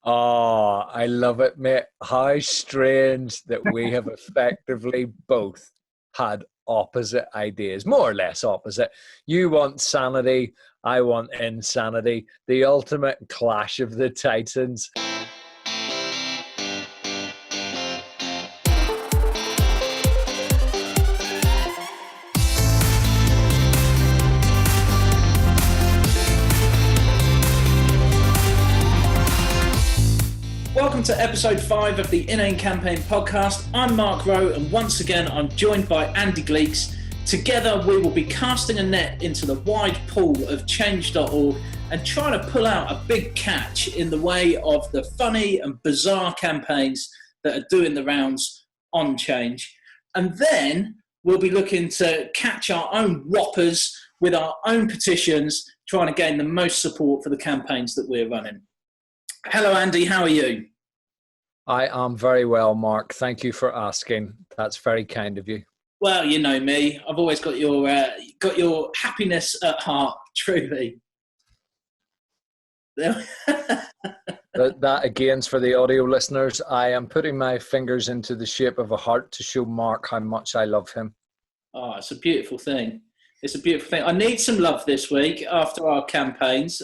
Oh, I love it, mate. How strange that we have effectively both had opposite ideas, more or less opposite. You want sanity, I want insanity. The ultimate clash of the titans. Welcome to episode 5 of the Inane Campaign podcast. I'm Mark Rowe, and once again I'm joined by Andy Gleeks. Together we will be casting a net into the wide pool of change.org and trying to pull out a big catch in the way of the funny and bizarre campaigns that are doing the rounds on Change. And then we'll be looking to catch our own whoppers with our own petitions, trying to gain the most support for the campaigns that we're running. Hello Andy, how are you? I am very well, Mark. Thank you for asking. That's very kind of you. Well, you know me. I've always got your happiness at heart, truly. That again's for the audio listeners. I am putting my fingers into the shape of a heart to show Mark how much I love him. Oh, it's a beautiful thing. It's a beautiful thing. I need some love this week after our campaigns.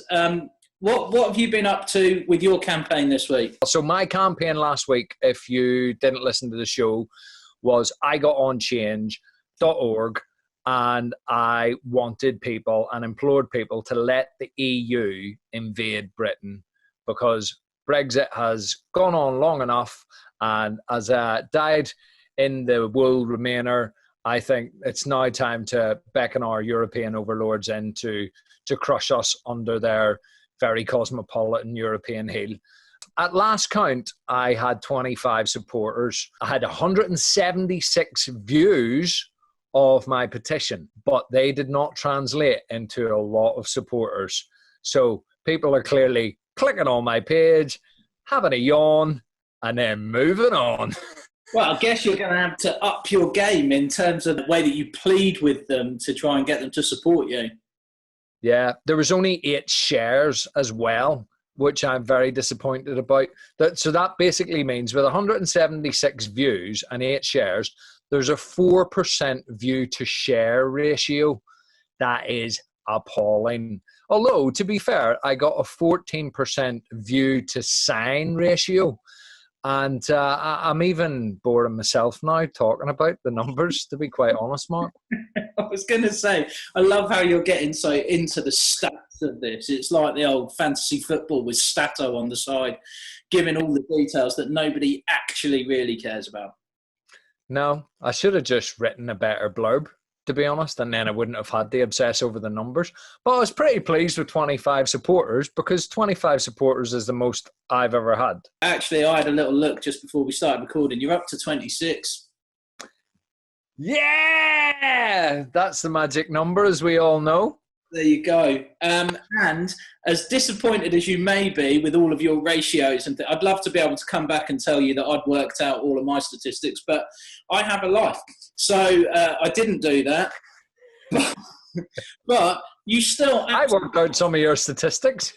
What have you been up to with your campaign this week? So my campaign last week, if you didn't listen to the show, was I got on change.org and I wanted people and implored people to let the EU invade Britain because Brexit has gone on long enough, and as a dyed in the wool remainer, I think it's now time to beckon our European overlords in to crush us under their very cosmopolitan European heel. At last count, I had 25 supporters. I had 176 views of my petition, but they did not translate into a lot of supporters. So people are clearly clicking on my page, having a yawn, and then moving on. Well, I guess you're going to have to up your game in terms of the way that you plead with them to try and get them to support you. Yeah, there was only 8 shares as well, which I'm very disappointed about. So that basically means with 176 views and 8 shares, there's a 4% view to share ratio. That is appalling. Although, to be fair, I got a 14% view to sign ratio. And I'm even bored of myself now talking about the numbers, to be quite honest, Mark. I was going to say, I love how you're getting so into the stats of this. It's like the old fantasy football with Stato on the side, giving all the details that nobody actually really cares about. No, I should have just written a better blurb, to be honest, and then I wouldn't have had to obsess over the numbers. But I was pretty pleased with 25 supporters because 25 supporters is the most I've ever had. Actually, I had a little look just before we started recording. You're up to 26. Yeah! That's the magic number, as we all know. There you go. And as disappointed as you may be with all of your ratios, and I'd love to be able to come back and tell you that I'd worked out all of my statistics, but I have a life. So I didn't do that. But you still... I worked out some of your statistics.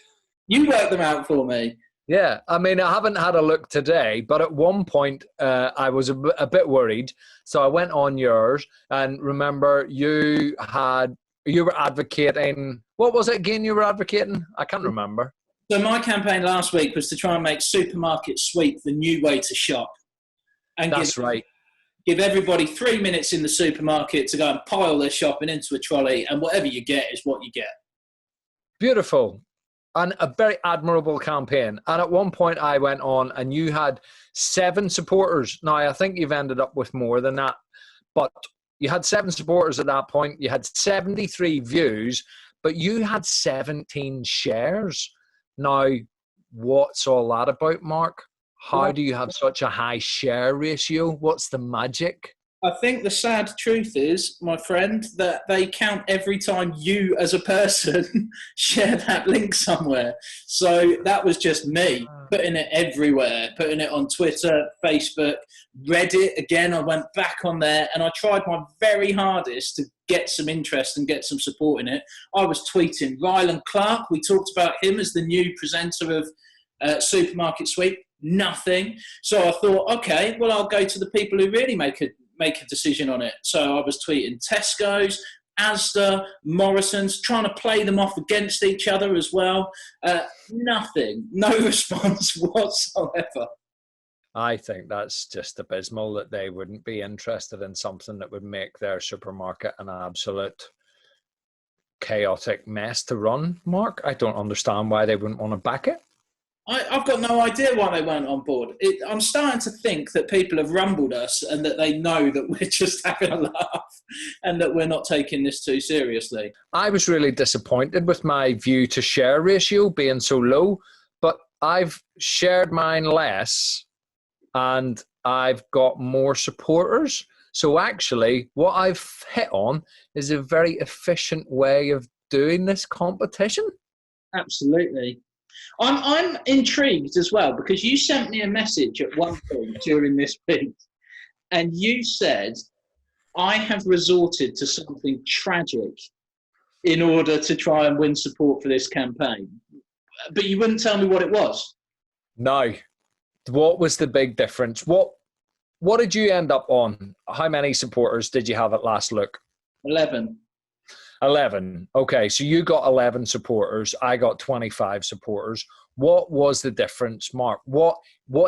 You worked them out for me. Yeah, I mean, I haven't had a look today, but at one point I was a bit worried. So I went on yours, and remember you were advocating, what was it again you were advocating? I can't remember. So my campaign last week was to try and make Supermarket Sweep the new way to shop. And That's right. Give everybody 3 minutes in the supermarket to go and pile their shopping into a trolley, and whatever you get is what you get. Beautiful. And a very admirable campaign. And at one point I went on and you had 7 supporters. Now, I think you've ended up with more than that. But you had 7 supporters at that point. You had 73 views, but you had 17 shares. Now, what's all that about, Mark? How do you have such a high share ratio? What's the magic? I think the sad truth is, my friend, that they count every time you as a person share that link somewhere. So that was just me putting it everywhere, putting it on Twitter, Facebook, Reddit. Again, I went back on there and I tried my very hardest to get some interest and get some support in it. I was tweeting Ryland Clark. We talked about him as the new presenter of supermarket sweep, nothing. So I thought, okay, well, I'll go to the people who really make a decision on it. So I was tweeting Tesco's, Asda, Morrison's, trying to play them off against each other as well. Nothing, no response whatsoever. I think that's just abysmal that they wouldn't be interested in something that would make their supermarket an absolute chaotic mess to run, Mark. I don't understand why they wouldn't want to back it. I've got no idea why they weren't on board. I'm starting to think that people have rumbled us and that they know that we're just having a laugh and that we're not taking this too seriously. I was really disappointed with my view to share ratio being so low, but I've shared mine less and I've got more supporters. So actually, what I've hit on is a very efficient way of doing this competition. Absolutely. I'm intrigued as well because you sent me a message at one point during this week and you said, I have resorted to something tragic in order to try and win support for this campaign. But you wouldn't tell me what it was. No. What was the big difference? What did you end up on? How many supporters did you have at last look? 11. 11. Okay, so you got 11 supporters. I got 25 supporters. What was the difference, Mark? What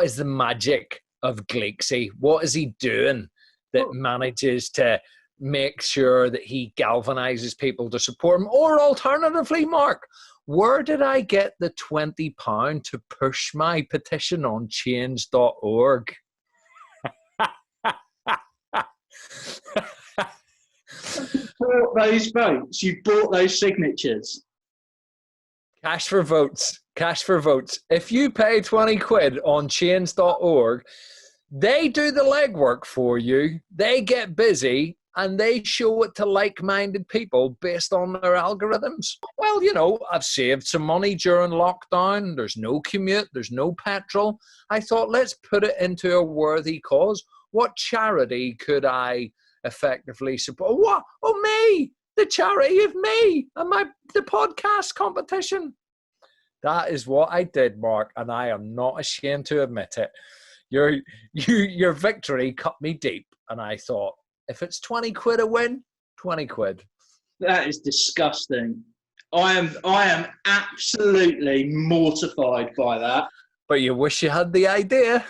is the magic of Gleeksy? What is he doing that manages to make sure that he galvanizes people to support him? Or alternatively, Mark, where did I get the £20 to push my petition on change.org? You bought those votes. You bought those signatures. Cash for votes. Cash for votes. If you pay 20 quid on change.org, they do the legwork for you. They get busy and they show it to like-minded people based on their algorithms. Well, you know, I've saved some money during lockdown. There's no commute. There's no petrol. I thought, let's put it into a worthy cause. What charity could I effectively support? What? Oh, me! The charity of me and the podcast competition. That is what I did, Mark, and I am not ashamed to admit it. Your victory cut me deep, and I thought, if it's 20 quid a win, 20 quid. That is disgusting. I am absolutely mortified by that. But you wish you had the idea.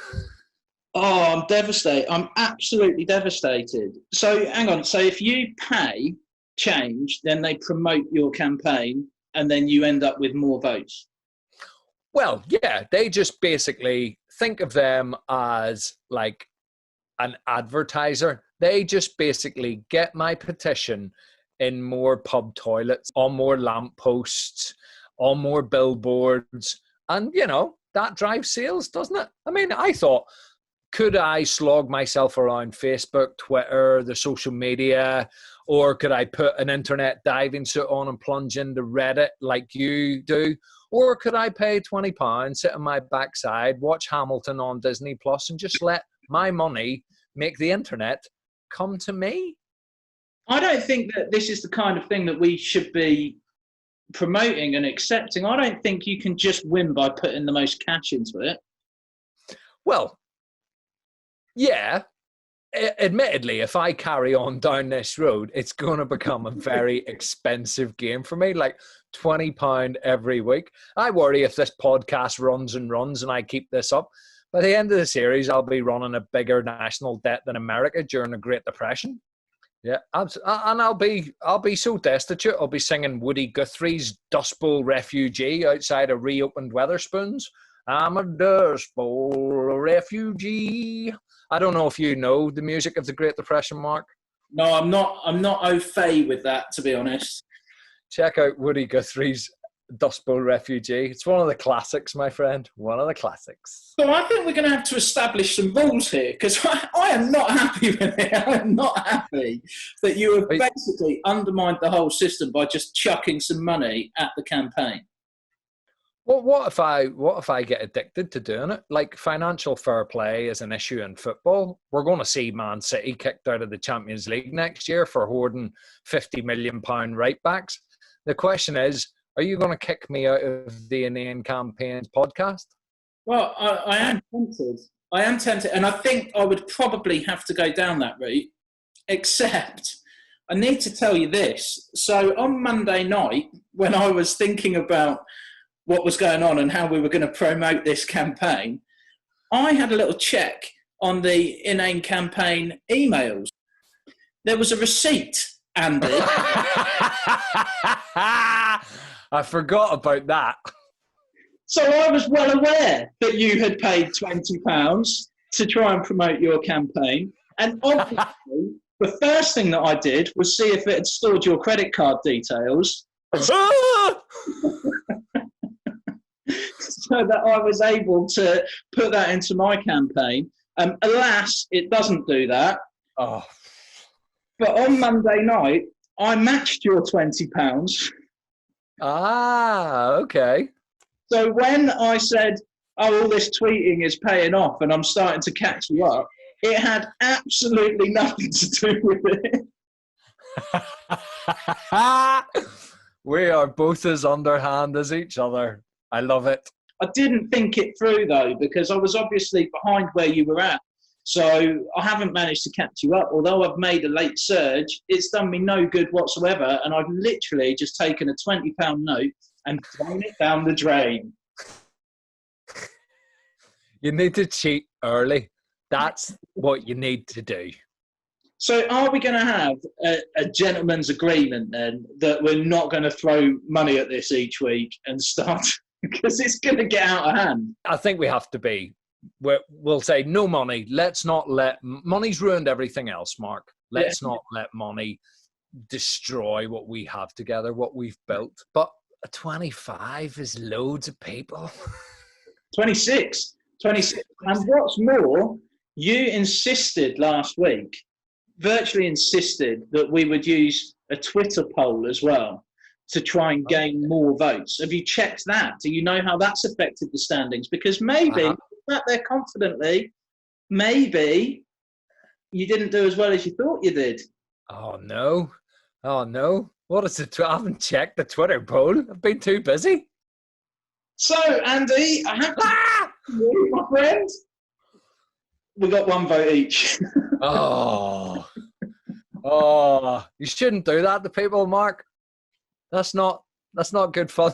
Oh, I'm devastated. I'm absolutely devastated. So hang on. So if you pay Change, then they promote your campaign and then you end up with more votes. Well, yeah, they just basically think of them as like an advertiser. They just basically get my petition in more pub toilets, on more lampposts, on more billboards. And, you know, that drives sales, doesn't it? I mean, I thought, could I slog myself around Facebook, Twitter, the social media, or could I put an internet diving suit on and plunge into Reddit like you do? Or could I pay £20, sit on my backside, watch Hamilton on Disney Plus, and just let my money make the internet come to me? I don't think that this is the kind of thing that we should be promoting and accepting. I don't think you can just win by putting the most cash into it. Well, yeah. Admittedly, if I carry on down this road, it's going to become a very expensive game for me, like £20 every week. I worry if this podcast runs and runs and I keep this up, by the end of the series, I'll be running a bigger national debt than America during the Great Depression. Yeah, and I'll be so destitute, I'll be singing Woody Guthrie's Dust Bowl Refugee outside of reopened Wetherspoons. I'm a Dust Bowl refugee. I don't know if you know the music of the Great Depression, Mark. No, I'm not au fait with that, to be honest. Check out Woody Guthrie's Dust Bowl Refugee. It's one of the classics, my friend. One of the classics. So I think we're going to have to establish some rules here because I am not happy with it. I am not happy that you have basically undermined the whole system by just chucking some money at the campaign. Well, what if I get addicted to doing it? Like, financial fair play is an issue in football. We're going to see Man City kicked out of the Champions League next year for hoarding £50 million right backs. The question is, are you going to kick me out of the Inane Campaigns podcast? Well, I am tempted. I am tempted, and I think I would probably have to go down that route, except I need to tell you this. So on Monday night, when I was thinking about what was going on and how we were going to promote this campaign, I had a little check on the Inane campaign emails. There was a receipt, Andy. I forgot about that. So I was well aware that you had paid £20 to try and promote your campaign. And obviously, the first thing that I did was see if it had stored your credit card details so that I was able to put that into my campaign. Alas, it doesn't do that. Oh. But on Monday night, I matched your £20. Ah, okay. So when I said, oh, all this tweeting is paying off and I'm starting to catch you up, it had absolutely nothing to do with it. We are both as underhand as each other. I love it. I didn't think it through, though, because I was obviously behind where you were at. So I haven't managed to catch you up. Although I've made a late surge, it's done me no good whatsoever. And I've literally just taken a £20 note and thrown it down the drain. You need to cheat early. That's what you need to do. So are we going to have a gentleman's agreement then that we're not going to throw money at this each week and start because it's going to get out of hand? I think we have to be. We'll say no money. Let's not let money's ruined everything else, Mark. Let's not let money destroy what we have together, what we've built. But 25 is loads of people. 26. And what's more, you insisted last week, virtually insisted that we would use a Twitter poll as well to try and gain more votes. Have you checked that? Do you know how that's affected the standings? Because maybe, sat there confidently, maybe you didn't do as well as you thought you did. Oh, no. What is it? I haven't checked the Twitter poll. I've been too busy. So, Andy, I have to you, my friend. We got one vote each. Oh, you shouldn't do that to people, Mark. That's not good fun.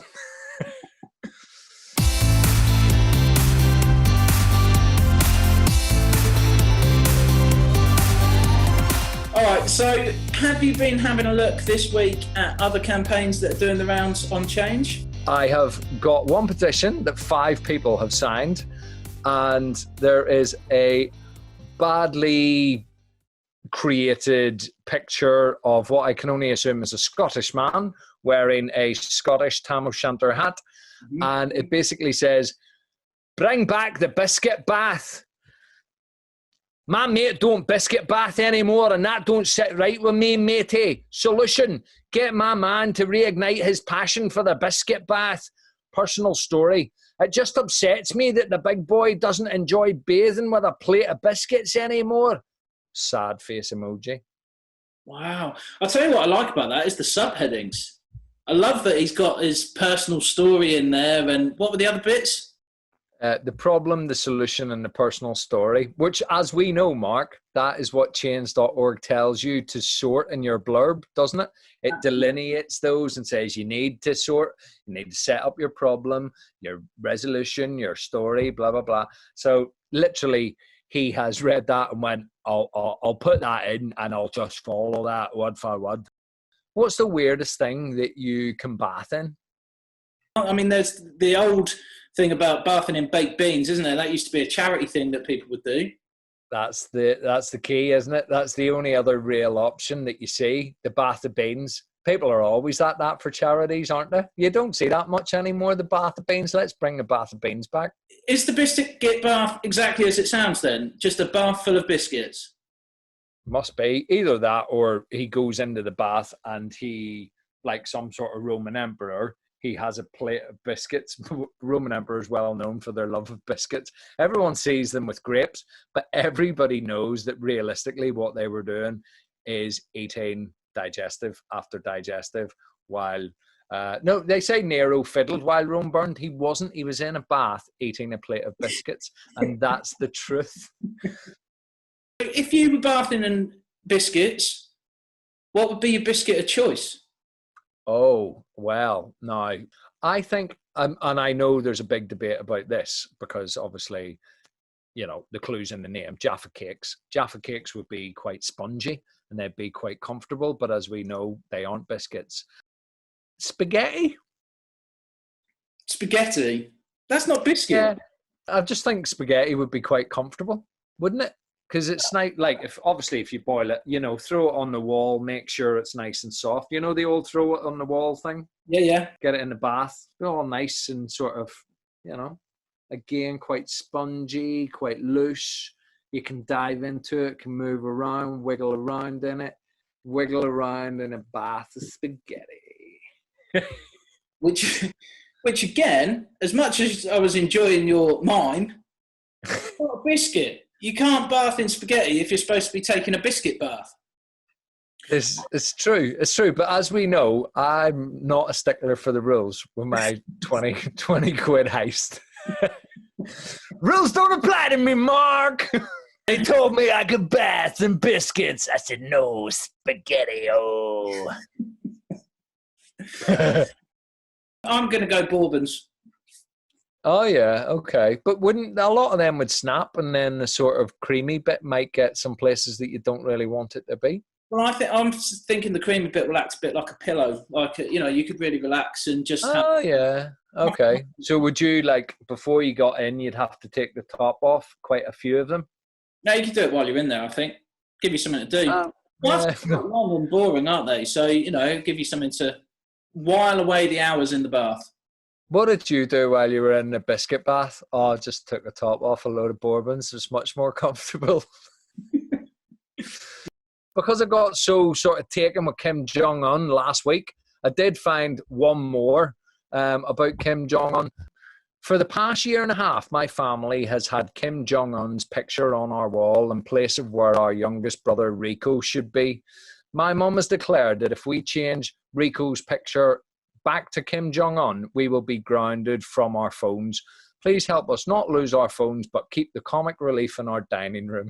All right, so have you been having a look this week at other campaigns that are doing the rounds on Change? I have got one petition that 5 people have signed, and there is a badly created picture of what I can only assume is a Scottish man wearing a Scottish tam o'shanter hat, and it basically says, "Bring back the biscuit bath. My mate don't biscuit bath anymore, and that don't sit right with me, matey. Solution, get my man to reignite his passion for the biscuit bath. Personal story. It just upsets me that the big boy doesn't enjoy bathing with a plate of biscuits anymore." Sad face emoji. Wow. I'll tell you what I like about that is the subheadings. I love that he's got his personal story in there. And what were the other bits? The problem, the solution, and the personal story, which, as we know, Mark, that is what change.org tells you to sort in your blurb, doesn't it? It delineates those and says you need to sort, you need to set up your problem, your resolution, your story, blah, blah, blah. So literally, he has read that and went, I'll put that in and I'll just follow that word for word. What's the weirdest thing that you can bath in? I mean, there's the old thing about bathing in baked beans, isn't there? That used to be a charity thing that people would do. That's the key, isn't it? That's the only other real option that you see, the bath of beans. People are always at that for charities, aren't they? You don't see that much anymore, the bath of beans. Let's bring the bath of beans back. Is the biscuit bath exactly as it sounds then? Just a bath full of biscuits? Must be. Either that or he goes into the bath and he, like some sort of Roman emperor, he has a plate of biscuits. Roman emperors well known for their love of biscuits. Everyone sees them with grapes, but everybody knows that realistically what they were doing is eating digestive after digestive while No, they say Nero fiddled while Rome burned. He wasn't. He was in a bath eating a plate of biscuits, and that's the truth. If you were bathing in biscuits, what would be your biscuit of choice? Oh, well, now, I think, and I know there's a big debate about this because obviously, the clue's in the name, Jaffa Cakes. Jaffa Cakes would be quite spongy and they'd be quite comfortable, but as we know, they aren't biscuits. Spaghetti? Spaghetti? That's not biscuit. Yeah, I just think spaghetti would be quite comfortable, wouldn't it? Because it's nice, like, if you boil it, throw it on the wall, make sure it's nice and soft. The old throw it on the wall thing? Yeah. Get it in the bath, all nice and sort of, again, quite spongy, quite loose. You can dive into it, can move around, wiggle around in it, wiggle around in a bath of spaghetti. Which again, as much as I was enjoying your mime, what a biscuit. You can't bath in spaghetti if you're supposed to be taking a biscuit bath. It's true. It's true. But as we know, I'm not a stickler for the rules with my 20 quid heist. Rules don't apply to me, Mark. They told me I could bath in biscuits. I said, no, spaghetti. Oh. I'm going to go bourbons. Oh, yeah, okay. But wouldn't a lot of them would snap and then the sort of creamy bit might get some places that you don't really want it to be? Well, I'm thinking the creamy bit will act a bit like a pillow. Like, you could really relax and just yeah. Okay. So would you, like, before you got in, you'd have to take the top off, quite a few of them? No, you can do it while you're in there, I think. Give you something to do. Baths are long and boring, aren't they? So, give you something to while away the hours in the bath. What did you do while you were in the biscuit bath? Oh, I just took the top off a load of bourbons. It's much more comfortable. Because I got so sort of taken with Kim Jong-un last week, I did find one more about Kim Jong-un. For the past year and a half, my family has had Kim Jong-un's picture on our wall in place of where our youngest brother Rico should be. My mum has declared that if we change Rico's picture back to Kim Jong-un, we will be grounded from our phones. Please help us not lose our phones, but keep the comic relief in our dining room.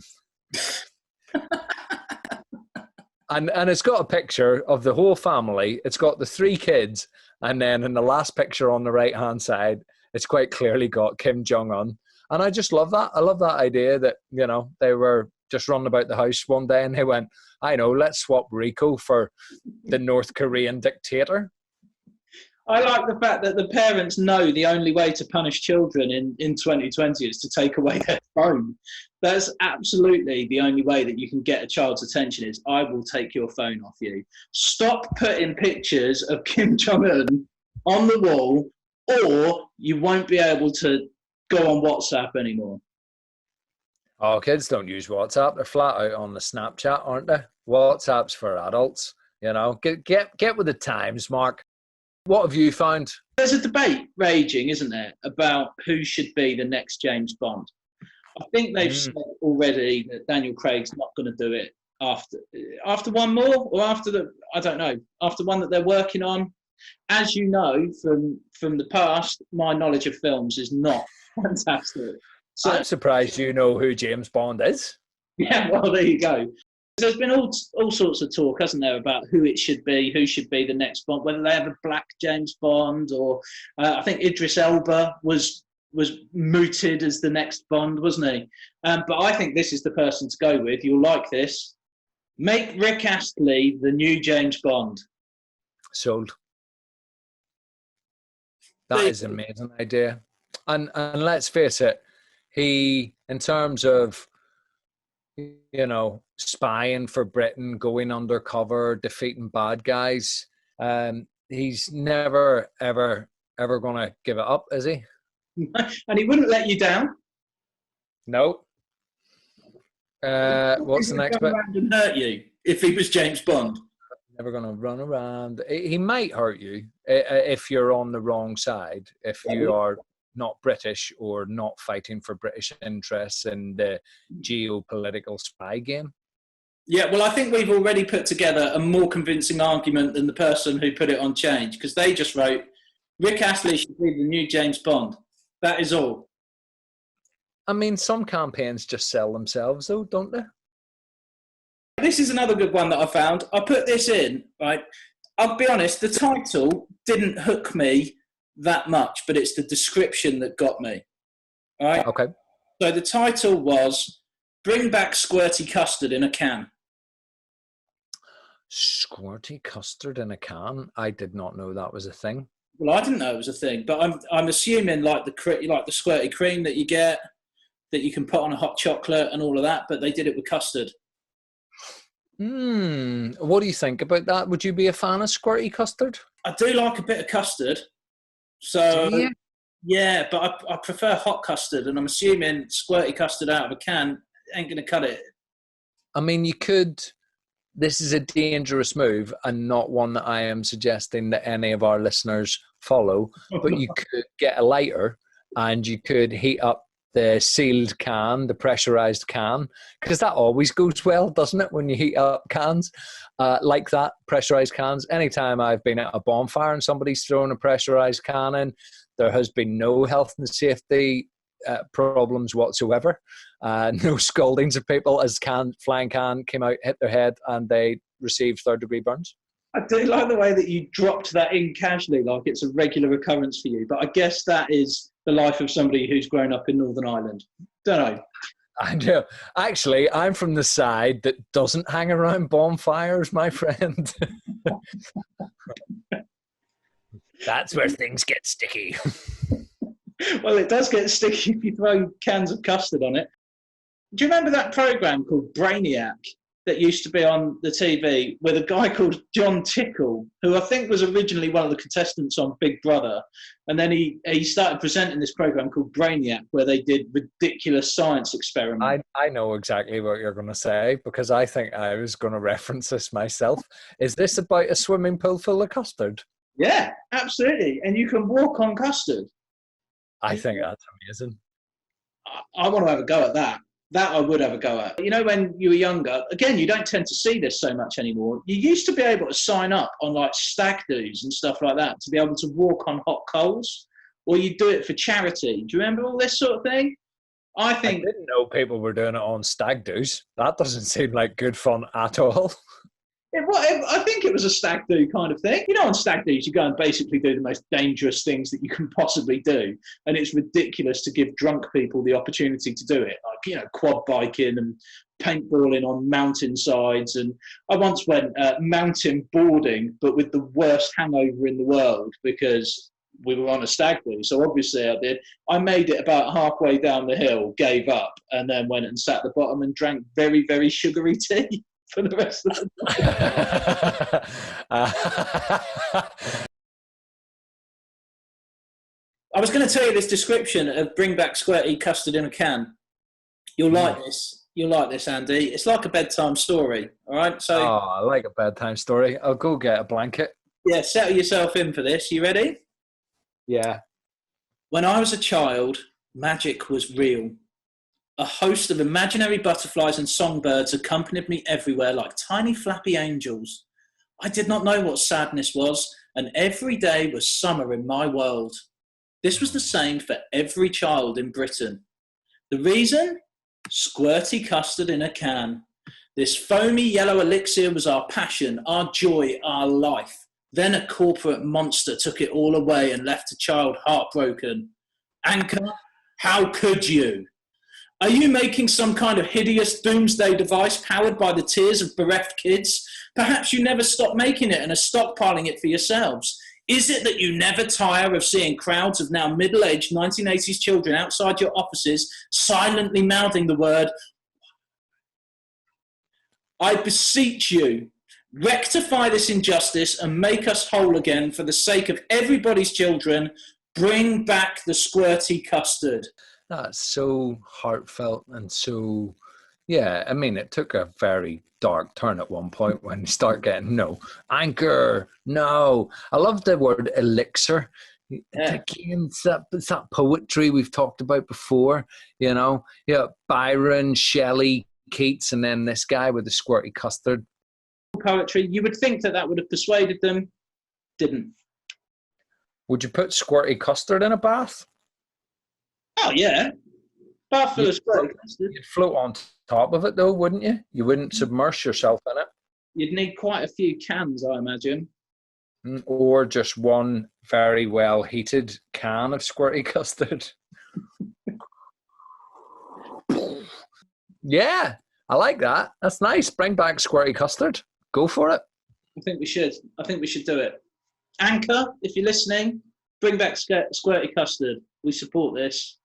And it's got a picture of the whole family. It's got the 3 kids. And then in the last picture on the right-hand side, it's quite clearly got Kim Jong-un. And I just love that. I love that idea that, they were just running about the house one day and they went, I know, let's swap Rico for the North Korean dictator. I like the fact that the parents know the only way to punish children in 2020 is to take away their phone. That's absolutely the only way that you can get a child's attention is, I will take your phone off you. Stop putting pictures of Kim Jong-un on the wall, or you won't be able to go on WhatsApp anymore. Oh, kids don't use WhatsApp. They're flat out on the Snapchat, aren't they? WhatsApp's for adults. Get with the times, Mark. What have you found? There's a debate raging, isn't there, about who should be the next James Bond. I think they've said already that Daniel Craig's not going to do it after one more, or after after one that they're working on. As you know from the past, my knowledge of films is not fantastic. So I'm surprised you know who James Bond is. Yeah, well, there you go. There's been all sorts of talk, hasn't there, about who should be the next Bond, whether they have a black James Bond or I think Idris Elba was mooted as the next Bond, wasn't he? But I think this is the person to go with. You'll like this. Make Rick Astley the new James Bond. Sold. That is an amazing idea. And let's face it, he, in terms of, spying for Britain, going undercover, defeating bad guys, he's never, ever going to give it up, is he? And he wouldn't let you down. No. What's the next bit? Around and hurt you if he was James Bond. Never going to run around. He might hurt you if you're on the wrong side, if you are not British or not fighting for British interests in the geopolitical spy game. Yeah, well, I think we've already put together a more convincing argument than the person who put it on Change, because they just wrote, Rick Astley should be the new James Bond. That is all. I mean, some campaigns just sell themselves, though, don't they? This is another good one that I found. I put this in, right? I'll be honest, the title didn't hook me that much, but it's the description that got me. All right? Okay. So the title was Bring Back Squirty Custard in a Can. Squirty custard in a can? I did not know that was a thing. Well, I didn't know it was a thing, but I'm assuming like the squirty cream that you get, that you can put on a hot chocolate and all of that, but they did it with custard. What do you think about that? Would you be a fan of squirty custard? I do like a bit of custard. So, Do you? yeah, but I prefer hot custard, and I'm assuming squirty custard out of a can ain't going to cut it. I mean, you could. This is a dangerous move and not one that I am suggesting that any of our listeners follow, but you could get a lighter and you could heat up the sealed can, the pressurized can, because that always goes well, doesn't it, when you heat up cans like that, pressurized cans. Anytime I've been at a bonfire and somebody's thrown a pressurized can in, there has been no health and safety problems whatsoever. No scoldings of people as flying can came out, hit their head, and they received third-degree burns. I do like the way that you dropped that in casually, like it's a regular occurrence for you. But I guess that is the life of somebody who's grown up in Northern Ireland. Don't know. I know. Actually, I'm from the side that doesn't hang around bonfires, my friend. That's where things get sticky. Well, it does get sticky if you throw cans of custard on it. Do you remember that programme called Brainiac that used to be on the TV with a guy called John Tickle, who I think was originally one of the contestants on Big Brother, and then he started presenting this programme called Brainiac where they did ridiculous science experiments. I know exactly what you're going to say because I think I was going to reference this myself. Is this about a swimming pool full of custard? Yeah, absolutely. And you can walk on custard. I think that's amazing. I want to have a go at that. That I would have a go at. You know, when you were younger, again, you don't tend to see this so much anymore. You used to be able to sign up on like stag do's and stuff like that to be able to walk on hot coals, or you do it for charity. Do you remember all this sort of thing? I didn't know people were doing it on stag do's. That doesn't seem like good fun at all. I think it was a stag do kind of thing. You know, on stag do's, you go and basically do the most dangerous things that you can possibly do. And it's ridiculous to give drunk people the opportunity to do it. Like, you know, quad biking and paintballing on mountainsides. And I once went mountain boarding, but with the worst hangover in the world because we were on a stag do. So obviously I did. I made it about halfway down the hill, gave up, and then went and sat at the bottom and drank very, very sugary tea for the rest of the time. I was going to tell you this description of Bring Back Squirty Custard in a Can. You'll like this. You'll like this, Andy. It's like a bedtime story, all right? So, I like a bedtime story. I'll go get a blanket. Yeah, settle yourself in for this. You ready? Yeah. When I was a child, magic was real. A host of imaginary butterflies and songbirds accompanied me everywhere like tiny flappy angels. I did not know what sadness was, and every day was summer in my world. This was the same for every child in Britain. The reason? Squirty custard in a can. This foamy yellow elixir was our passion, our joy, our life. Then a corporate monster took it all away and left a child heartbroken. Anchor, how could you? Are you making some kind of hideous doomsday device powered by the tears of bereft kids? Perhaps you never stop making it and are stockpiling it for yourselves. Is it that you never tire of seeing crowds of now middle-aged 1980s children outside your offices silently mouthing the word, I beseech you, rectify this injustice and make us whole again for the sake of everybody's children. Bring back the squirty custard. That's so heartfelt and so, yeah, I mean, it took a very dark turn at one point when you start getting, anchor, no. I love the word elixir. Yeah. It's that poetry we've talked about before, Byron, Shelley, Keats, and then this guy with the squirty custard. Poetry. You would think that would have persuaded them. Didn't. Would you put squirty custard in a bath? Oh, yeah. Bath full of squirty custard. You'd float on top of it, though, wouldn't you? You wouldn't submerge yourself in it. You'd need quite a few cans, I imagine. Or just one very well heated can of squirty custard. Yeah, I like that. That's nice. Bring back squirty custard. Go for it. I think we should. I think we should do it. Anchor, if you're listening, bring back squirty custard. We support this.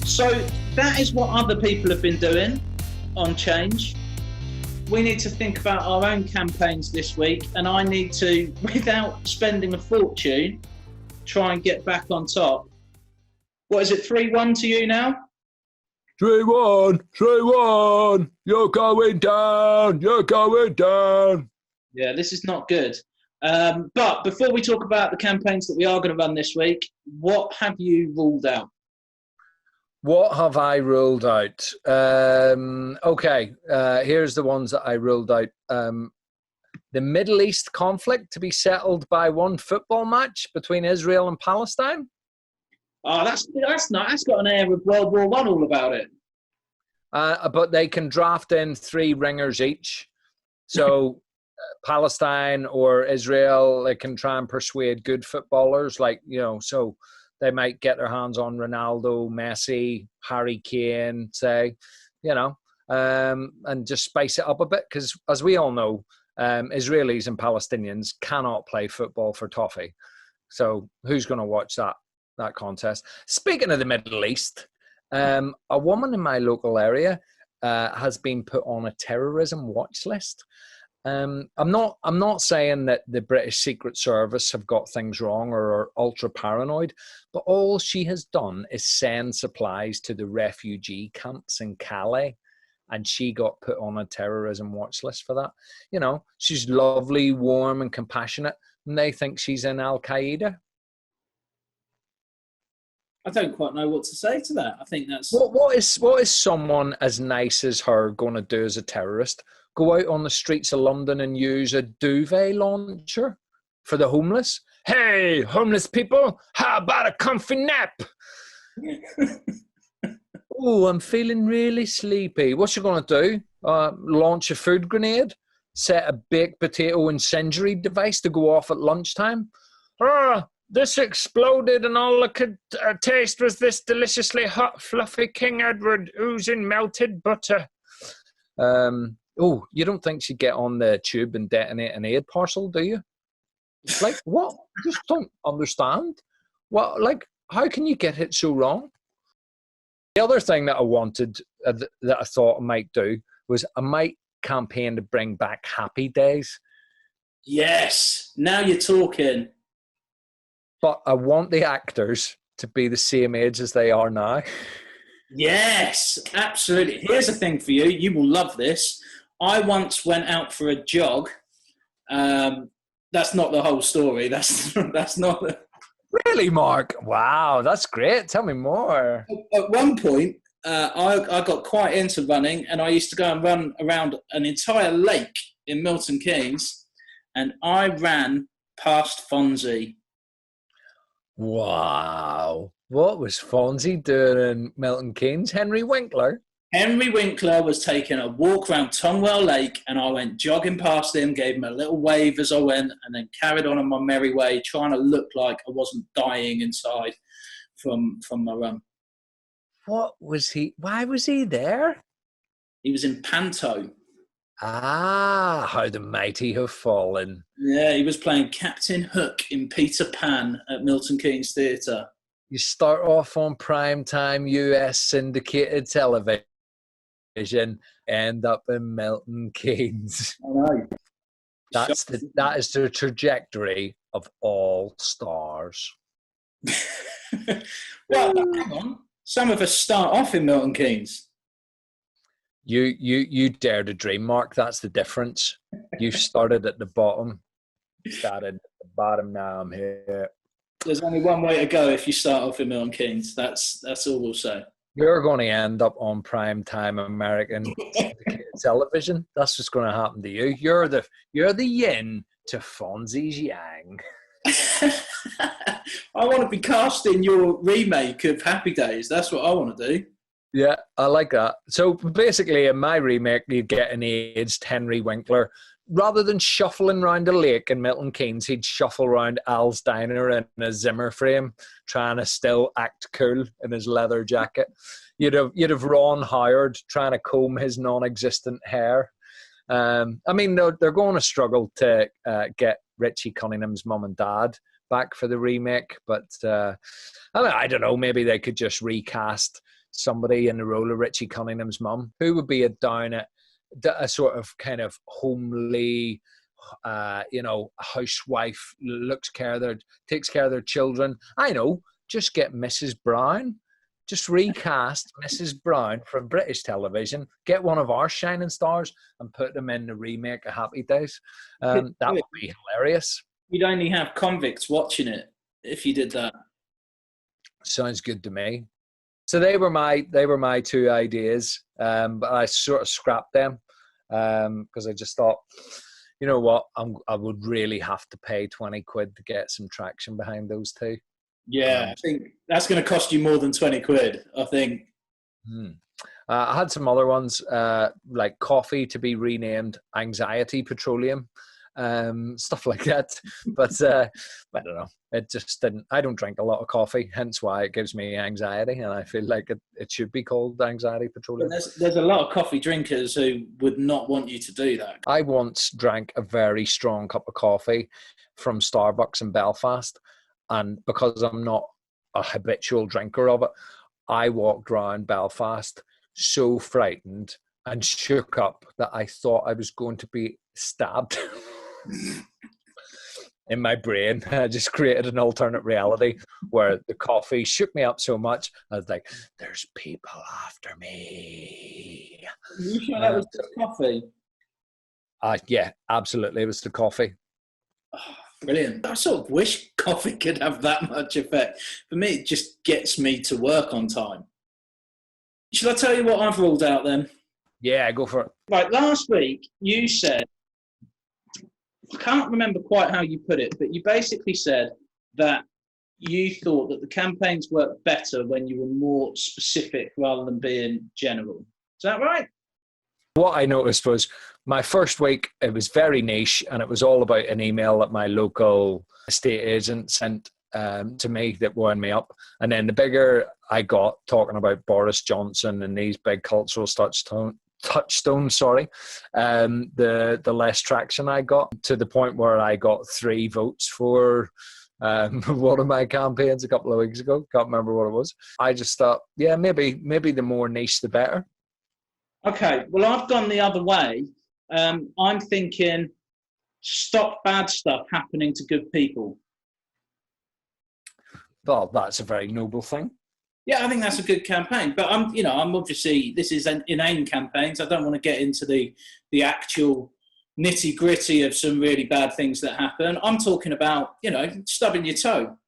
So that is what other people have been doing on Change. We need to think about our own campaigns this week, and I need to, without spending a fortune, try and get back on top. What is it, 3-1 to you now? 3-1, 3-1, you're going down, you're going down. Yeah, this is not good. But before we talk about the campaigns that we are going to run this week, what have you ruled out? What have I ruled out? Okay, here's the ones that I ruled out. The Middle East conflict to be settled by one football match between Israel and Palestine. Oh, that's not. That's got an air of World War I all about it. But they can draft in 3 ringers each. So Palestine or Israel, they can try and persuade good footballers, so they might get their hands on Ronaldo, Messi, Harry Kane, say, and just spice it up a bit. Because as we all know, Israelis and Palestinians cannot play football for toffee. So who's going to watch that contest? Speaking of the Middle East, a woman in my local area has been put on a terrorism watch list. I'm not saying that the British Secret Service have got things wrong or are ultra paranoid, but all she has done is send supplies to the refugee camps in Calais, and she got put on a terrorism watch list for that. She's lovely, warm, and compassionate, and they think she's in Al Qaeda. I don't quite know what to say to that. I think that's what is someone as nice as her going to do as a terrorist? Go out on the streets of London and use a duvet launcher for the homeless? Hey, homeless people, how about a comfy nap? Oh, I'm feeling really sleepy. What's she going to do? Launch a food grenade? Set a baked potato incendiary device to go off at lunchtime? This exploded and all I could taste was this deliciously hot, fluffy King Edward oozing melted butter. You don't think she'd get on the tube and detonate an aid parcel, do you? Like, what? I just don't understand. How can you get it so wrong? The other thing that I wanted, that I thought I might do, was I might campaign to bring back Happy Days. Yes, now you're talking. But I want the actors to be the same age as they are now. Yes, absolutely. Here's a thing for you. You will love this. I once went out for a jog. That's not the whole story. That's not the... Really, Mark? Wow, that's great. Tell me more. At one point, I got quite into running, and I used to go and run around an entire lake in Milton Keynes, and I ran past Fonzie. Wow. What was Fonzie doing in Milton Keynes? Henry Winkler? Henry Winkler was taking a walk around Tonwell Lake, and I went jogging past him, gave him a little wave as I went, and then carried on my merry way, trying to look like I wasn't dying inside from my run. What was he? Why was he there? He was in Panto. Ah, how the mighty have fallen. Yeah, he was playing Captain Hook in Peter Pan at Milton Keynes Theatre. You start off on primetime US syndicated television, end up in Milton Keynes. I know. That is the trajectory of all stars. Well, hang on. Some of us start off in Milton Keynes. You dare to dream, Mark. That's the difference. You started at the bottom, started at the bottom. Now I'm here. There's only one way to go if you start off in Milton Keynes. That's all we'll say. You're going to end up on primetime American syndicated television. That's what's going to happen to you. You're the yin to Fonzie's yang. I want to be cast in your remake of Happy Days. That's what I want to do. Yeah, I like that. So basically, in my remake, you'd get an aged Henry Winkler. Rather than shuffling round a lake in Milton Keynes, he'd shuffle round Al's Diner in a Zimmer frame, trying to still act cool in his leather jacket. You'd have Ron Howard trying to comb his non-existent hair. I mean, they're going to struggle to get Richie Cunningham's mum and dad back for the remake, but I don't know. Maybe they could just recast somebody in the role of Richie Cunningham's mum, who would be a sort of kind of homely, housewife, takes care of their children. I know, just get Mrs. Brown. Just recast Mrs. Brown from British television, get one of our shining stars and put them in the remake of Happy Days. That would be hilarious. You'd only have convicts watching it if you did that. Sounds good to me. So they were my two ideas, but I sort of scrapped them because I just thought, you know what, I would really have to pay 20 quid to get some traction behind those two. Yeah, I think that's going to cost you more than 20 quid, I think. I had some other ones, like coffee to be renamed Anxiety Petroleum, stuff like that. But I don't know. It just didn't. I don't drink a lot of coffee, hence why it gives me anxiety, and I feel like it should be called Anxiety Petroleum. There's a lot of coffee drinkers who would not want you to do that. I once drank a very strong cup of coffee from Starbucks in Belfast, and because I'm not a habitual drinker of it, I walked around Belfast so frightened and shook up that I thought I was going to be stabbed. In my brain, I just created an alternate reality where the coffee shook me up so much. I was like, "There's people after me." Are you sure that was just coffee? Yeah, absolutely. It was the coffee. Oh, brilliant. I sort of wish coffee could have that much effect. For me, it just gets me to work on time. Should I tell you what I've ruled out then? Yeah, go for it. Right, last week you said, I can't remember quite how you put it, but you basically said that you thought that the campaigns worked better when you were more specific rather than being general. Is that right? What I noticed was my first week, it was very niche, and it was all about an email that my local estate agent sent to me that wound me up. And then the bigger I got talking about Boris Johnson and these big cultural touchstones, the less traction I got, to the point where I got 3 votes for one of my campaigns a couple of weeks ago. Can't remember what it was. I just thought, yeah, maybe the more niche, the better. Okay, well, I've gone the other way. I'm thinking stop bad stuff happening to good people. Well, that's a very noble thing. Yeah, I think that's a good campaign. But I'm obviously, this is an inane campaign, so I don't want to get into the actual nitty gritty of some really bad things that happen. I'm talking about, stubbing your toe,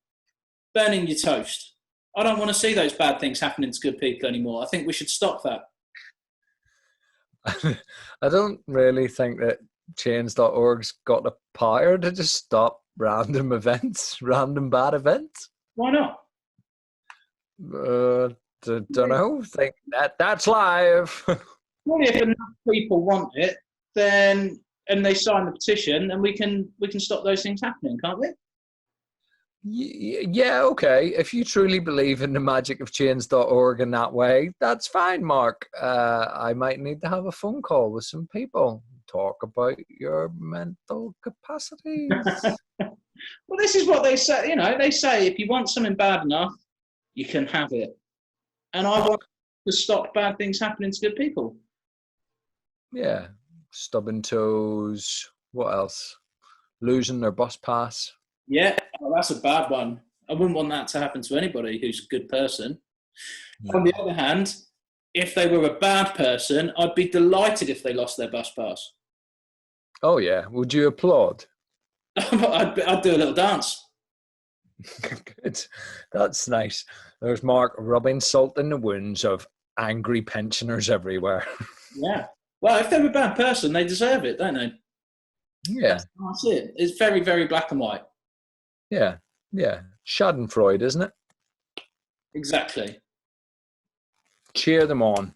burning your toast. I don't want to see those bad things happening to good people anymore. I think we should stop that. I don't really think that Change.org's got the power to just stop random events, random bad events. Why not? Don't know. Think that's live. Well, if enough people want it, then and they sign the petition, then we can stop those things happening, can't we? Yeah, okay. If you truly believe in the magic of Change.org in that way, that's fine, Mark. I might need to have a phone call with some people. Talk about your mental capacities. Well, this is what they say. They say if you want something bad enough, you can have it. And I want to stop bad things happening to good people. Yeah. Stubbing toes. What else? Losing their bus pass. Yeah, well, that's a bad one. I wouldn't want that to happen to anybody who's a good person. No. On the other hand, if they were a bad person, I'd be delighted if they lost their bus pass. Oh, yeah. Would you applaud? I'd do a little dance. Good. That's nice. There's Mark rubbing salt in the wounds of angry pensioners everywhere. Yeah. Well, if they're a bad person, they deserve it, don't they? Yeah, That's it. It's very, very black and white. yeah, yeah. Schadenfreude, isn't it? Exactly. Cheer them on.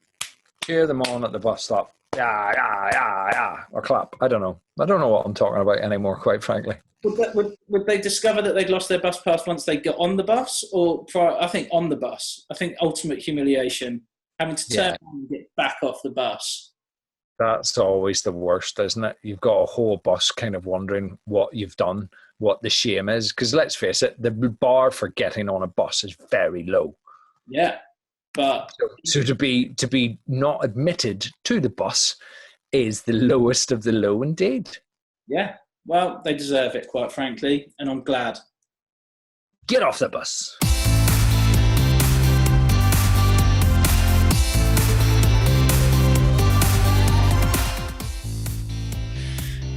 Cheer them on at the bus stop. Yeah, yeah, yeah, yeah. Or clap. I don't know. I don't know what I'm talking about anymore, quite frankly. Would they discover that they'd lost their bus pass once they got on the bus, or prior? I think on the bus. I think ultimate humiliation, having to turn around and get back off the bus. That's always the worst, isn't it? You've got a whole bus kind of wondering what you've done, what the shame is. Because let's face it, the bar for getting on a bus is very low. Yeah, but so to be not admitted to the bus is the lowest of the low indeed. Yeah, well, they deserve it, quite frankly, and I'm glad. Get off the bus.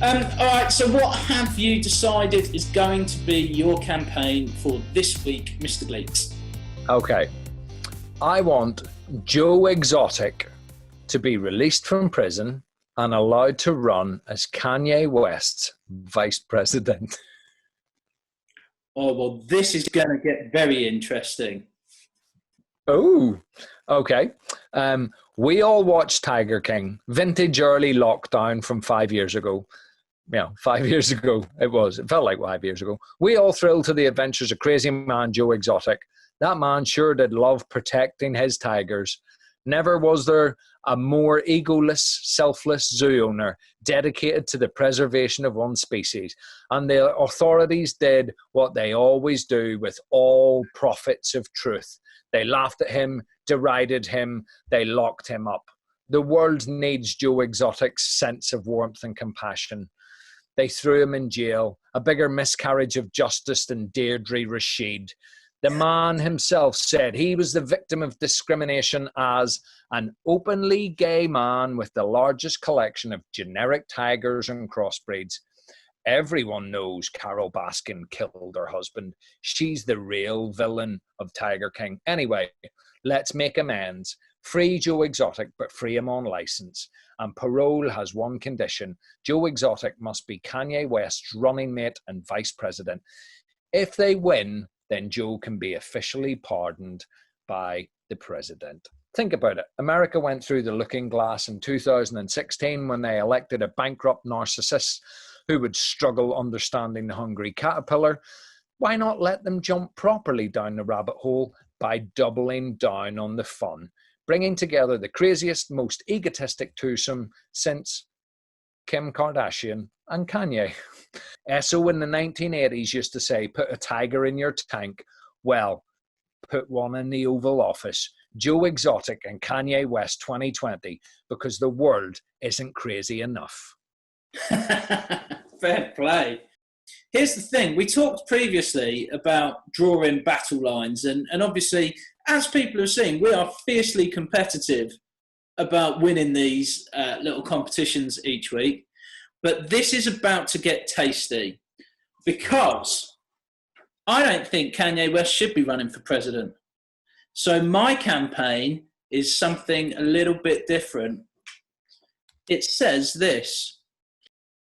All right, so what have you decided is going to be your campaign for this week, Mr. Gleeks? Okay. I want Joe Exotic to be released from prison and allowed to run as Kanye West's vice president. Oh, well, this is going to get very interesting. Oh, okay. We all watched Tiger King, vintage early lockdown from 5 years ago. 5 years ago it was. It felt like 5 years ago. We all thrilled to the adventures of crazy man Joe Exotic. That man sure did love protecting his tigers. Never was there a more egoless, selfless zoo owner dedicated to the preservation of one species. And the authorities did what they always do with all prophets of truth. They laughed at him, derided him, they locked him up. The world needs Joe Exotic's sense of warmth and compassion. They threw him in jail, a bigger miscarriage of justice than Deirdre Rashid. The man himself said he was the victim of discrimination as an openly gay man with the largest collection of generic tigers and crossbreeds. Everyone knows Carol Baskin killed her husband. She's the real villain of Tiger King. Anyway, let's make amends. Free Joe Exotic, but free him on license. And parole has one condition. Joe Exotic must be Kanye West's running mate and vice president. If they win, then Joe can be officially pardoned by the president. Think about it. America went through the looking glass in 2016 when they elected a bankrupt narcissist who would struggle understanding the hungry caterpillar. Why not let them jump properly down the rabbit hole by doubling down on the fun, bringing together the craziest, most egotistic twosome since Kim Kardashian and Kanye. Esso in the 1980s used to say, put a tiger in your tank. Well, put one in the Oval Office. Joe Exotic and Kanye West 2020, because the world isn't crazy enough. Fair play. Here's the thing. We talked previously about drawing battle lines, and obviously, as people have seen, we are fiercely competitive about winning these little competitions each week. But this is about to get tasty, because I don't think Kanye West should be running for president. So my campaign is something a little bit different. It says this: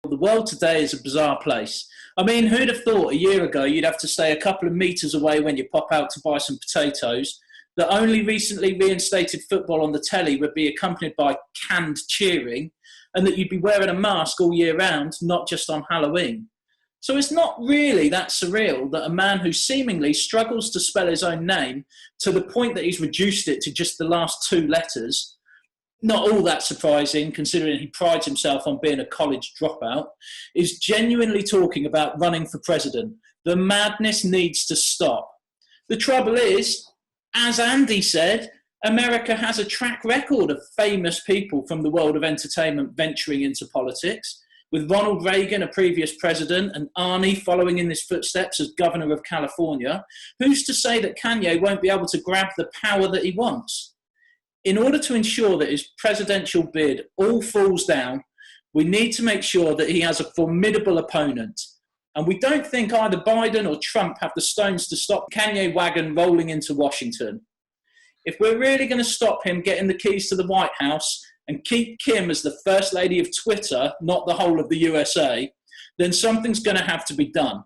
the world today is a bizarre place. I mean, who'd have thought a year ago you'd have to stay a couple of metres away when you pop out to buy some potatoes, that only recently reinstated football on the telly would be accompanied by canned cheering, and that you'd be wearing a mask all year round, not just on Halloween. So it's not really that surreal that a man who seemingly struggles to spell his own name to the point that he's reduced it to just the last two letters, not all that surprising considering he prides himself on being a college dropout, is genuinely talking about running for president. The madness needs to stop. The trouble is, as Andy said, America has a track record of famous people from the world of entertainment venturing into politics, with Ronald Reagan, a previous president, and Arnie following in his footsteps as governor of California. Who's to say that Kanye won't be able to grab the power that he wants? In order to ensure that his presidential bid all falls down, we need to make sure that he has a formidable opponent. And we don't think either Biden or Trump have the stones to stop Kanye wagon rolling into Washington. If we're really going to stop him getting the keys to the White House and keep Kim as the first lady of Twitter, not the whole of the USA, then something's going to have to be done.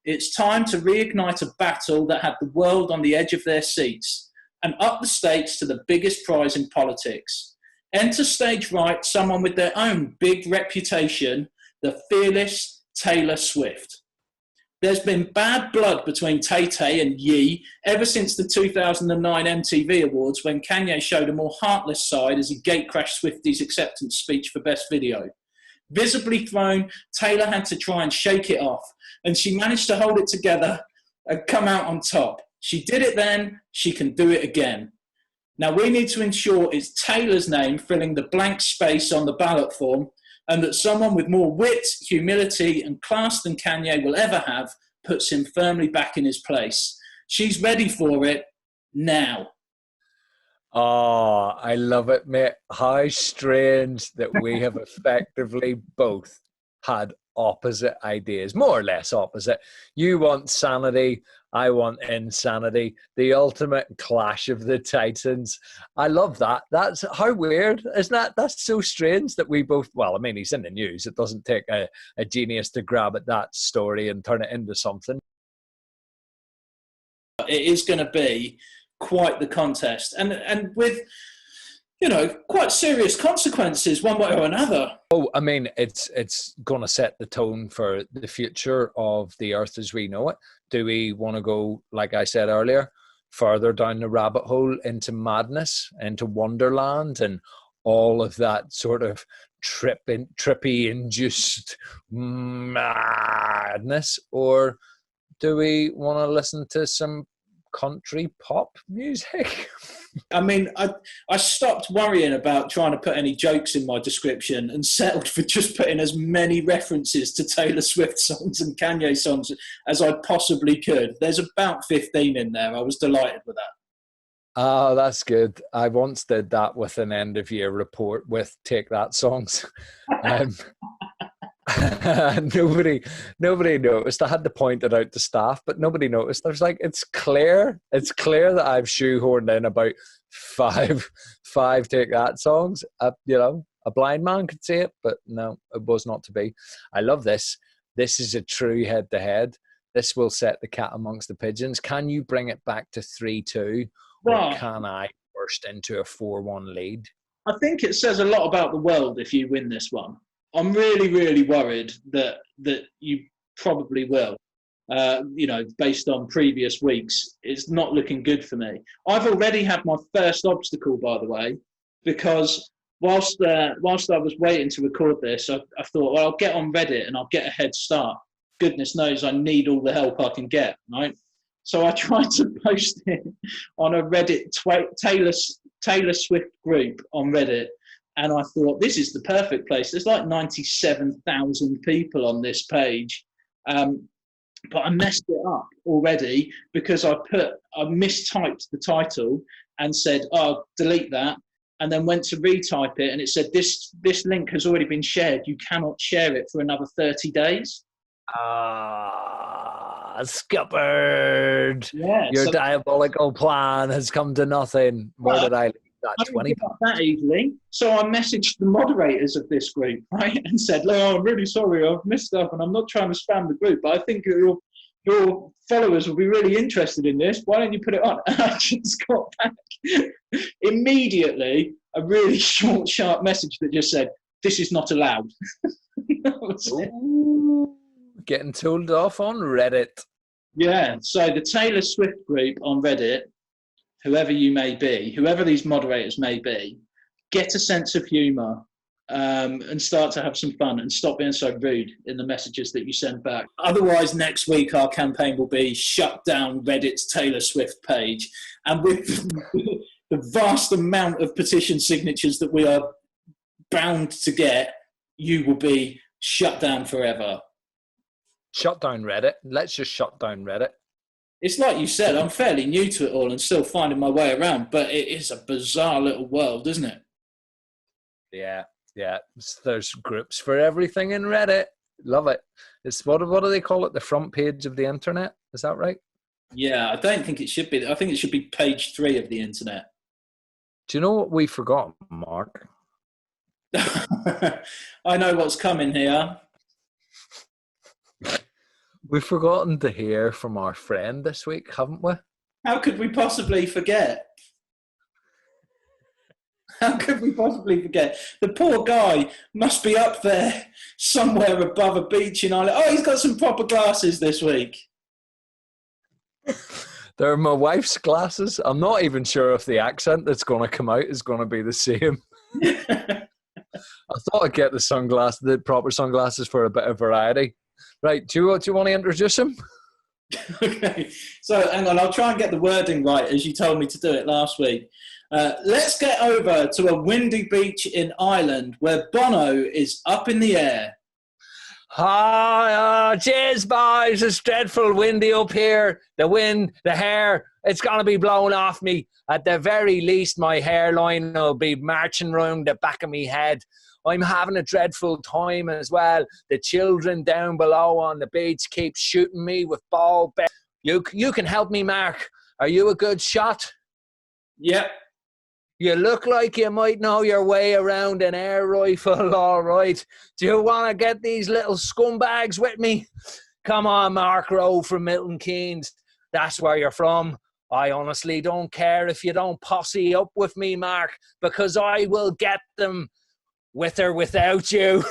It's time to reignite a battle that had the world on the edge of their seats and up the stakes to the biggest prize in politics. Enter stage right someone with their own big reputation, the fearless Taylor Swift. There's been bad blood between Tay-Tay and Ye ever since the 2009 MTV Awards, when Kanye showed a more heartless side as he gatecrashed Swifties' acceptance speech for Best Video. Visibly thrown, Taylor had to try and shake it off, and she managed to hold it together and come out on top. She did it then, she can do it again. Now we need to ensure it's Taylor's name filling the blank space on the ballot form, and that someone with more wit, humility and class than Kanye will ever have puts him firmly back in his place. She's ready for it now. Oh, I love it, mate. How strange that we have effectively both had opposite ideas, more or less opposite. You want sanity, I want insanity. The ultimate clash of the titans. I love that. That's how weird, isn't that? That's so strange that we both, well, I mean, he's in the news. It doesn't take a genius to grab at that story and turn it into something. It is going to be quite the contest, and with, you know, quite serious consequences one way or another. Oh, I mean, it's going to set the tone for the future of the earth as we know it. Do we want to go, like I said earlier, further down the rabbit hole into madness, into Wonderland, and all of that sort of trippy-induced madness? Or do we want to listen to some country pop music? I mean, I stopped worrying about trying to put any jokes in my description and settled for just putting as many references to Taylor Swift songs and Kanye songs as I possibly could. There's about 15 in there. I was delighted with that. Oh, that's good. I once did that with an end of year report with Take That songs. Nobody noticed. I had to point it out to staff, but nobody noticed. I was like, it's clear that I've shoehorned in about five Take That songs. You know, a blind man could see it, but no, it was not to be. I love this. This is a true head-to-head. This will set the cat amongst the pigeons. Can you bring it back to 3-2, or can I burst into a 4-1 lead? I think it says a lot about the world if you win this one. I'm really, really worried that you probably will. You know, based on previous weeks, it's not looking good for me. I've already had my first obstacle, by the way, because whilst I was waiting to record this, I thought, well, I'll get on Reddit and I'll get a head start. Goodness knows I need all the help I can get, right? So I tried to post it on a Reddit Taylor Swift group on Reddit. And I thought, this is the perfect place. There's like 97,000 people on this page. But I messed it up already because I mistyped the title and said, oh, delete that. And then went to retype it. And it said, this link has already been shared. You cannot share it for another 30 days. Scuppered. Yeah, Your diabolical plan has come to nothing. Where did I leave that? I didn't give up that easily. So I messaged the moderators of this group, right, and said, "Oh, I'm really sorry, I've messed up, and I'm not trying to spam the group, but I think your followers will be really interested in this. Why don't you put it on?" And I just got back immediately a really short, sharp message that just said, "This is not allowed." That was it. Getting told off on Reddit. Yeah, so the Taylor Swift group on Reddit, whoever you may be, whoever these moderators may be, get a sense of humour and start to have some fun and stop being so rude in the messages that you send back. Otherwise, next week our campaign will be shut down Reddit's Taylor Swift page. And with the vast amount of petition signatures that we are bound to get, you will be shut down forever. Shut down Reddit. Let's just shut down Reddit. It's like you said, I'm fairly new to it all and still finding my way around, but it is a bizarre little world, isn't it? Yeah. There's groups for everything in Reddit. Love it. It's what do they call it? The front page of the internet? Is that right? Yeah, I don't think it should be. I think it should be page 3 of the internet. Do you know what we forgot, Mark? I know what's coming here. We've forgotten to hear from our friend this week, haven't we? How could we possibly forget? How could we possibly forget? The poor guy must be up there somewhere above a beach in Ireland. Oh, he's got some proper glasses this week. They're my wife's glasses. I'm not even sure if the accent that's going to come out is going to be the same. I thought I'd get the proper sunglasses for a bit of variety. Right, do you want to introduce him? Okay, so hang on, I'll try and get the wording right as you told me to do it last week. Let's get over to a windy beach in Ireland where Bono is up in the air. Cheers, boys. It's dreadful windy up here. The wind, the hair, it's going to be blown off me. At the very least, my hairline will be marching round the back of me head. I'm having a dreadful time as well. The children down below on the beach keep shooting me with ball. You can help me, Mark. Are you a good shot? Yep. You look like you might know your way around an air rifle, all right. Do you want to get these little scumbags with me? Come on, Mark Rowe from Milton Keynes. That's where you're from. I honestly don't care if you don't posse up with me, Mark, because I will get them with or without you.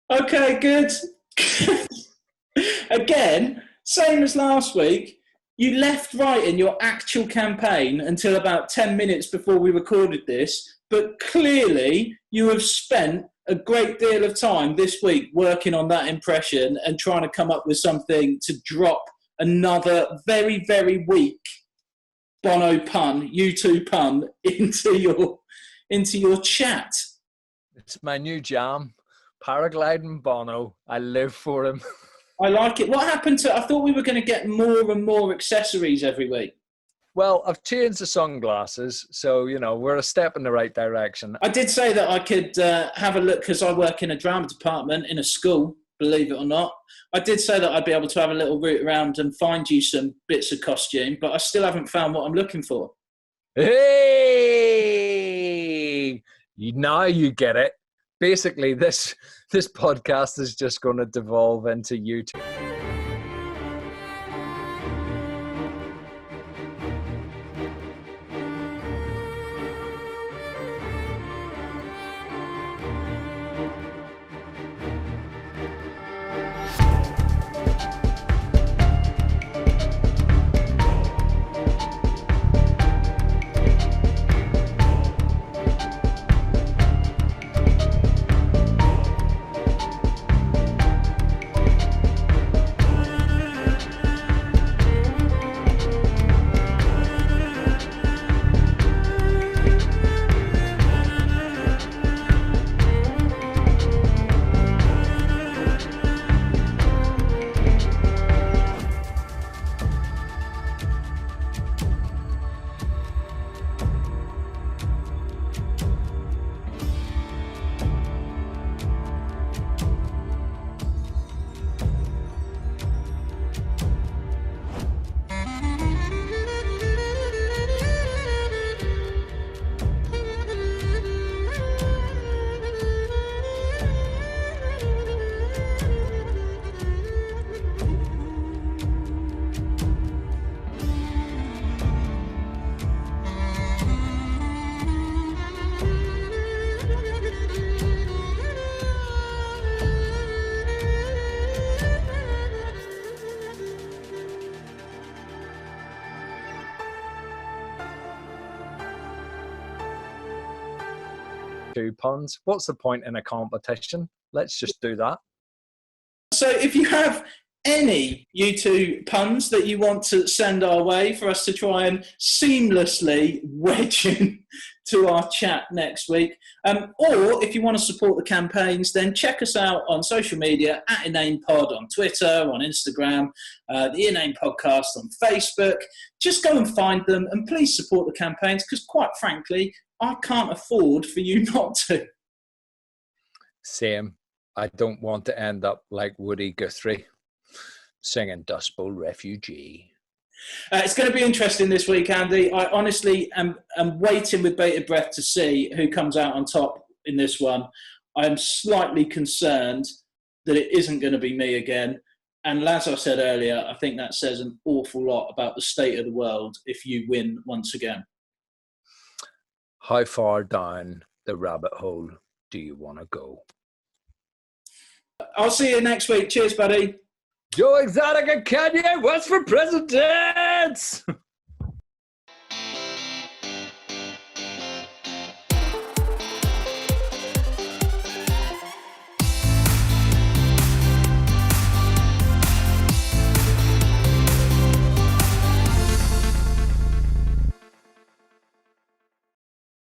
Okay, good. Again, same as last week, you left writing your actual campaign until about 10 minutes before we recorded this, but clearly you have spent a great deal of time this week working on that impression and trying to come up with something to drop another very, very weak Bono pun, U2 pun, into your chat. It's my new jam. Paragliding Bono. I live for him. I like it. What happened to... I thought we were going to get more and more accessories every week. Well, I've changed the sunglasses, so, we're a step in the right direction. I did say that I could have a look, because I work in a drama department in a school, believe it or not. I did say that I'd be able to have a little route around and find you some bits of costume, but I still haven't found what I'm looking for. Hey! Now you get it. Basically, this podcast is just going to devolve into YouTube. Two puns. What's the point in a competition? Let's just do that. So if you have any U2 puns that you want to send our way for us to try and seamlessly wedge in to our chat next week, or if you want to support the campaigns, then check us out on social media at InnanePod on Twitter, on Instagram, the Inane Podcast on Facebook. Just go and find them and please support the campaigns, because quite frankly, I can't afford for you not to. Same. I don't want to end up like Woody Guthrie singing Dust Bowl Refugee. It's going to be interesting this week, Andy. I honestly am waiting with bated breath to see who comes out on top in this one. I'm slightly concerned that it isn't going to be me again. And as I said earlier, I think that says an awful lot about the state of the world if you win once again. How far down the rabbit hole do you want to go? I'll see you next week. Cheers, buddy. Joe Exotic and Kanye West for president!